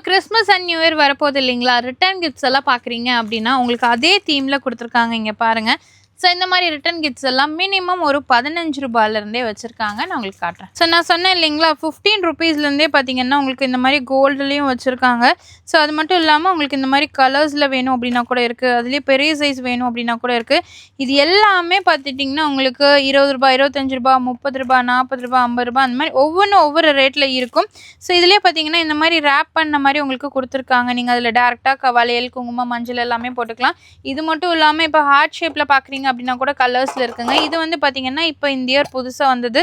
Christmas and new year வரப்போகுது இல்லைங்களா? Return gifts எல்லாம் பார்க்குறீங்க அப்படின்னா, உங்களுக்கு அதே தீமில் கொடுத்துருக்காங்க. இங்கே பாருங்கள். ஸோ இந்த மாதிரி ரிட்டர்ன் கிஃப்ட்ஸ் எல்லாம் மினிமம் ஒரு 15 ரூபாயிலேருந்தே வச்சுருக்காங்க. நான் உங்களுக்கு காட்டுறேன். ஸோ நான் சொன்னேன் இல்லைங்களா, 15 ருபீஸ்லேருந்தே பார்த்தீங்கன்னா உங்களுக்கு இந்த மாதிரி கோல்டுலேயும் வச்சுருக்காங்க. ஸோ அது மட்டும் இல்லாமல் உங்களுக்கு இந்த மாதிரி கலர்ஸில் வேணும் அப்படின்னா கூட இருக்குது. அதுலேயே பெரிய சைஸ் வேணும் அப்படின்னா கூட இருக்குது. இது எல்லாமே பார்த்துட்டிங்கன்னா உங்களுக்கு 20 ரூபா, 25 ரூபா, 30 ரூபா, 40 ரூபா, 50 ரூபா அந்த மாதிரி ஒவ்வொன்றும் ஒவ்வொரு ரேட்டில் இருக்கும். ஸோ இதுலேயே பார்த்தீங்கன்னா இந்த மாதிரி ரேப் பண்ண மாதிரி உங்களுக்கு கொடுத்துருக்காங்க. நீங்கள் அதில் டேரெக்டாக வளையல், குங்குமம், மஞ்சள் எல்லாமே போட்டுக்கலாம். இது மட்டும் இல்லாமல் இப்போ ஹார்ட் ஷேப்பில் பார்க்குறீங்க அப்படின்னா கூட கலர்ஸில் இருக்குங்க. இது வந்து பார்த்தீங்கன்னா இப்போ இந்த இயர் புதுசாக வந்தது.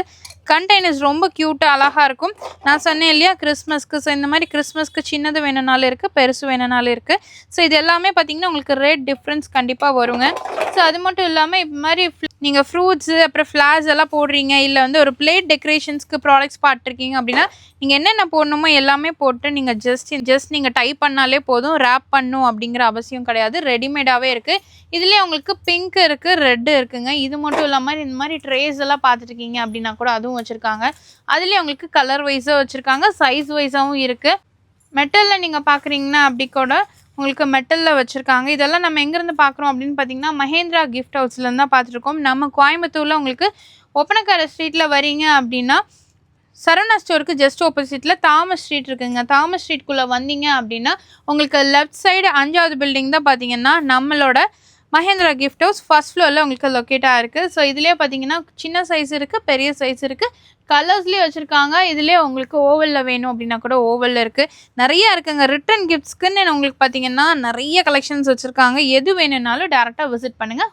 கண்டெய்னர்ஸ் ரொம்ப க்யூட்டாக அழகாக இருக்கும். நான் சொன்னேன் இல்லையா கிறிஸ்மஸ்க்கு. ஸோ இந்த மாதிரி கிறிஸ்மஸ்க்கு சின்னது வேணுனாலும் இருக்குது, பெருசு வேணுனாலும் இருக்குது. ஸோ இது எல்லாமே பார்த்தீங்கன்னா உங்களுக்கு ரேட் டிஃப்ரென்ஸ் கண்டிப்பாக வருங்க. ஸோ அது மட்டும் இல்லாமல் இப்போ மாதிரி நீங்கள் ஃப்ரூட்ஸு அப்புறம் ஃப்ளார்ஸ் எல்லாம் போடுறீங்க, இல்லை வந்து ஒரு பிளேட் டெக்கரேஷன்ஸ்க்கு ப்ராடக்ட்ஸ் பார்த்துருக்கீங்க அப்படின்னா நீங்கள் என்னென்ன போடணுமோ எல்லாமே போட்டு நீங்கள் ஜஸ்ட் நீங்கள் டைப் பண்ணாலே போதும். ரேப் பண்ணணும் அப்படிங்கிற அவசியம் கிடையாது. ரெடிமேடாகவே இருக்குது. இதுலேயே உங்களுக்கு பிங்க் இருக்குது, ரெட்டு இருக்குங்க. இது மட்டும் இல்லாமல் இந்த மாதிரி ட்ரேஸ் எல்லாம் பார்த்துருக்கீங்க அப்படின்னா கூட அதுவும் வச்சுருக்காங்க. அதுலேயே உங்களுக்கு கலர் வைஸாக வச்சுருக்காங்க, சைஸ் வைஸாகவும் இருக்குது. மெட்டலில் நீங்கள் பார்க்குறீங்கன்னா அப்படி கூட உங்களுக்கு மெட்டலில் வச்சுருக்காங்க. இதெல்லாம் நம்ம எங்கேருந்து பார்க்குறோம் அப்படின்னு பார்த்தீங்கன்னா மஹேந்திரா கிஃப்ட் ஹவுஸ்லேருந்து தான் பார்த்துருக்கோம். நம்ம கோயம்புத்தூரில் உங்களுக்கு ஒப்பனக்கார ஸ்ட்ரீட்டில் வரீங்க அப்படின்னா சரவணா ஸ்டோருக்கு ஜஸ்ட் ஆப்போசிட்டில் தாமஸ் ஸ்ட்ரீட் இருக்குங்க. தாமஸ் ஸ்ட்ரீட்குள்ளே வந்தீங்க அப்படின்னா உங்களுக்கு லெஃப்ட் சைடு 5வது பில்டிங் தான் பார்த்தீங்கன்னா நம்மளோட மஹேந்திரா கிஃப்ட் ஹவுஸ் ஃபர்ஸ்ட் ஃப்ளோரில் உங்களுக்கு லொக்கேட்டாக இருக்குது. ஸோ இதுலேயே பார்த்தீங்கன்னா சின்ன சைஸ் இருக்குது, பெரிய சைஸ் இருக்குது, கலர்ஸ்லேயே வச்சுருக்காங்க. இதுலேயே உங்களுக்கு ஓவலில் வேணும் அப்படின்னா கூட ஓவலில் இருக்குது. நிறையா இருக்குங்க. ரிட்டன் கிஃப்ட்ஸ்க்குன்னு உங்களுக்கு பார்த்தீங்கன்னா நிறைய கலெக்ஷன்ஸ் வச்சுருக்காங்க. எது வேணும்னாலும் டேரெக்டாக விசிட் பண்ணுங்கள்.